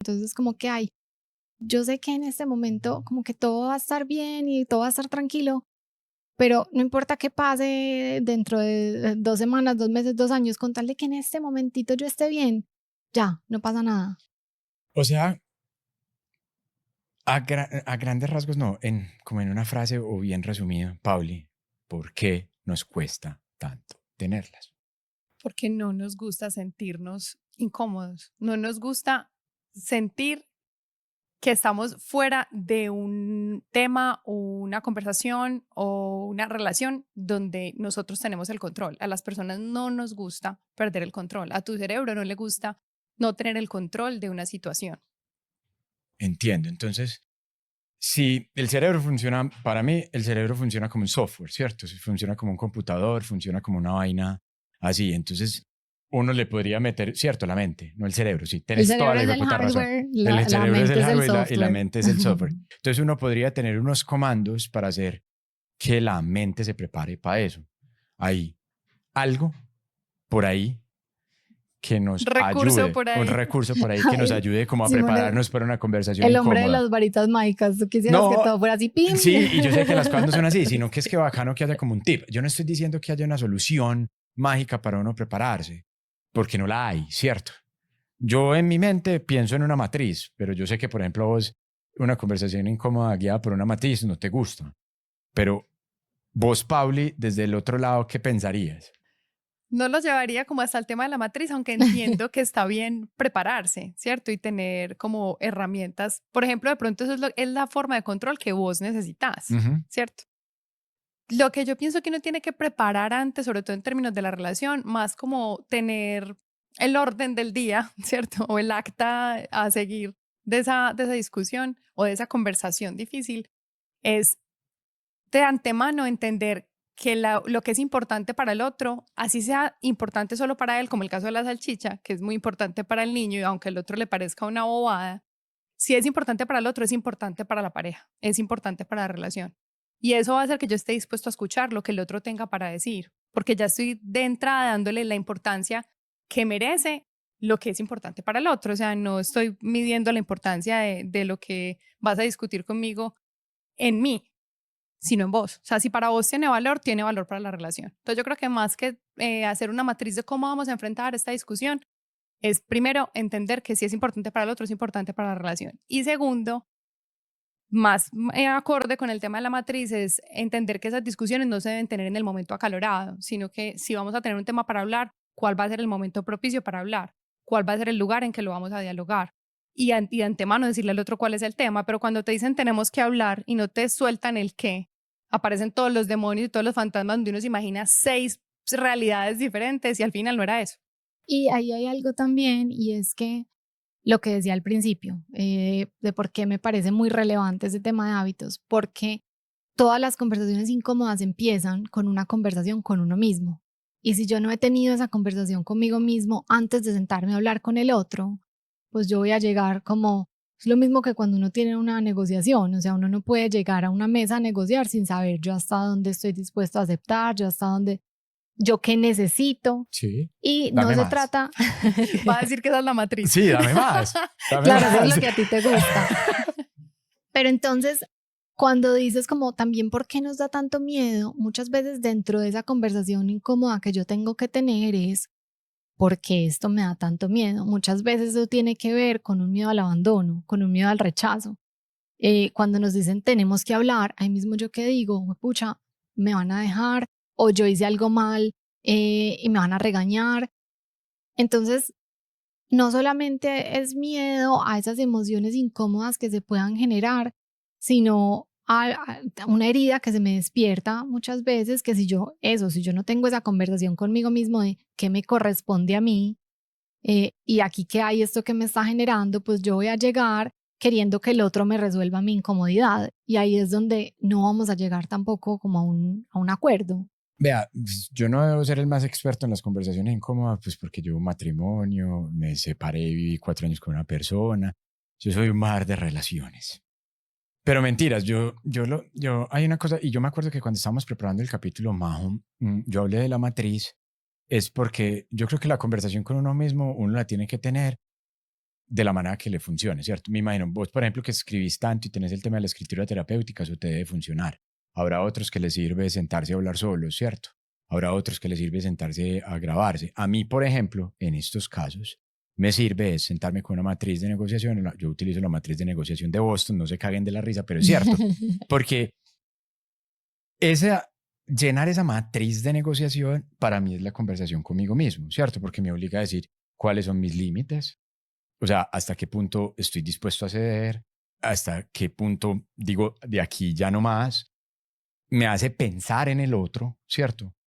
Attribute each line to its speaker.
Speaker 1: Entonces como que hay, yo sé que en este momento como que todo va a estar bien y todo va a estar tranquilo, pero no importa qué pase dentro de 2 semanas, 2 meses, 2 años, con tal de que en este momentito yo esté bien, ya, no pasa nada.
Speaker 2: O sea, a grandes rasgos no, como en una frase o bien resumida, Pauli, ¿por qué nos cuesta tanto tenerlas?
Speaker 3: Porque no nos gusta sentirnos incómodos, no nos gusta sentir que estamos fuera de un tema o una conversación o una relación donde nosotros tenemos el control. A las personas no nos gusta perder el control. A tu cerebro no le gusta no tener el control de una situación.
Speaker 2: Entiendo. Entonces, si el cerebro funciona, para mí, el cerebro funciona como un software, ¿cierto? Si funciona como un computador, funciona como una vaina así. Entonces, uno le podría meter, ¿cierto? La mente, no el cerebro. Sí,
Speaker 1: El
Speaker 2: tienes toda
Speaker 1: cerebro
Speaker 2: la
Speaker 1: es el
Speaker 2: puta razón.
Speaker 1: hardware,
Speaker 2: El
Speaker 1: la
Speaker 2: cerebro es el
Speaker 1: mente es el
Speaker 2: hardware y la
Speaker 1: software.
Speaker 2: mente es el software. Entonces, uno podría tener unos comandos para hacer que la mente se prepare para eso. Hay algo por ahí que nos
Speaker 3: Recurso
Speaker 2: ayude,
Speaker 3: por
Speaker 2: un
Speaker 3: ahí.
Speaker 2: recurso por ahí que nos
Speaker 1: Ay,
Speaker 2: ayude como a
Speaker 1: Simón,
Speaker 2: prepararnos para una conversación
Speaker 1: el hombre de
Speaker 2: incómoda.
Speaker 1: las varitas mágicas, tú quisieras que
Speaker 2: No,
Speaker 1: todo fuera así, ¡pim!
Speaker 2: sí, y yo sé que las cosas no son así, sino que es que bacano que haya como un tip. Yo no estoy diciendo que haya una solución mágica para uno prepararse, porque no la hay, ¿cierto? Yo en mi mente pienso en una matriz, pero yo sé que, por ejemplo, vos, una conversación incómoda guiada por una matriz no te gusta. Pero vos, Pauli, desde el otro lado, ¿qué pensarías?
Speaker 3: No lo llevaría como hasta el tema de la matriz, aunque entiendo que está bien prepararse, ¿cierto? Y tener como herramientas. Por ejemplo, de pronto eso es la forma de control que vos necesitas,
Speaker 2: Ujú.
Speaker 3: ¿cierto? Lo que yo pienso que uno tiene que preparar antes, sobre todo en términos de la relación, más como tener el orden del día, ¿cierto? O el acta a seguir de esa discusión o de esa conversación difícil, es de antemano entender que lo que es importante para el otro, así sea importante solo para él, como el caso de la salchicha, que es muy importante para el niño y aunque al otro le parezca una bobada, si es importante para el otro, es importante para la pareja, es importante para la relación. Y eso va a hacer que yo esté dispuesto a escuchar lo que el otro tenga para decir, porque ya estoy de entrada dándole la importancia que merece lo que es importante para el otro. O sea, no estoy midiendo la importancia de lo que vas a discutir conmigo en mí, sino en vos. O sea, si para vos tiene valor para la relación. Entonces yo creo que más que hacer una matriz de cómo vamos a enfrentar esta discusión, es primero entender que si es importante para el otro, es importante para la relación. Y segundo, más acorde con el tema de la matriz, es entender que esas discusiones no se deben tener en el momento acalorado, sino que si vamos a tener un tema para hablar, ¿cuál va a ser el momento propicio para hablar? ¿Cuál va a ser el lugar en que lo vamos a dialogar? Y de antemano decirle al otro cuál es el tema, pero cuando te dicen tenemos que hablar y no te sueltan el qué, aparecen todos los demonios y todos los fantasmas donde uno se imagina 6 realidades diferentes y al final no era eso.
Speaker 1: Y ahí hay algo también, y es que lo que decía al principio, de por qué me parece muy relevante ese tema de hábitos, porque todas las conversaciones incómodas empiezan con una conversación con uno mismo. Y si yo no he tenido esa conversación conmigo mismo antes de sentarme a hablar con el otro, pues yo voy a llegar como, es lo mismo que cuando uno tiene una negociación, o sea, uno no puede llegar a una mesa a negociar sin saber yo hasta dónde estoy dispuesto a aceptar, yo hasta dónde, yo qué necesito.
Speaker 2: Sí,
Speaker 1: Y no
Speaker 2: dame
Speaker 1: se
Speaker 2: más.
Speaker 1: trata,
Speaker 3: Va a decir que esa es la matriz.
Speaker 2: Sí, dame más. Dame
Speaker 1: claro, eso es
Speaker 2: más.
Speaker 1: lo que a ti te gusta. Pero entonces, cuando dices como también por qué nos da tanto miedo, muchas veces dentro de esa conversación incómoda que yo tengo que tener es por qué esto me da tanto miedo. Muchas veces eso tiene que ver con un miedo al abandono, con un miedo al rechazo. Cuando nos dicen tenemos que hablar, ahí mismo yo que digo, pucha, me van a dejar o yo hice algo mal y me van a regañar. Entonces, no solamente es miedo a esas emociones incómodas que se puedan generar, sino a una herida que se me despierta muchas veces, que si yo no tengo esa conversación conmigo mismo de qué me corresponde a mí, y aquí que hay esto que me está generando, pues yo voy a llegar queriendo que el otro me resuelva mi incomodidad. Y ahí es donde no vamos a llegar tampoco como a un acuerdo.
Speaker 2: Vea, yo no debo ser el más experto en las conversaciones incómodas, pues porque llevo un matrimonio, me separé, viví 4 años con una persona. Yo soy un mar de relaciones. Pero mentiras, hay una cosa, y yo me acuerdo que cuando estábamos preparando el capítulo Majo, yo hablé de la matriz, es porque yo creo que la conversación con uno mismo, uno la tiene que tener de la manera que le funcione, ¿cierto? Me imagino, vos, por ejemplo, que escribís tanto y tenés el tema de la escritura terapéutica, eso te debe funcionar. Habrá otros que les sirve sentarse a hablar solos, ¿cierto? Habrá otros que les sirve sentarse a grabarse. A mí, por ejemplo, en estos casos, me sirve es sentarme con una matriz de negociación. Yo utilizo la matriz de negociación de Boston, no se caguen de la risa, pero es cierto. Porque llenar esa matriz de negociación para mí es la conversación conmigo mismo, ¿cierto? Porque me obliga a decir cuáles son mis límites, o sea, hasta qué punto estoy dispuesto a ceder, hasta qué punto digo de aquí ya no más. Me hace pensar en el otro, ¿cierto?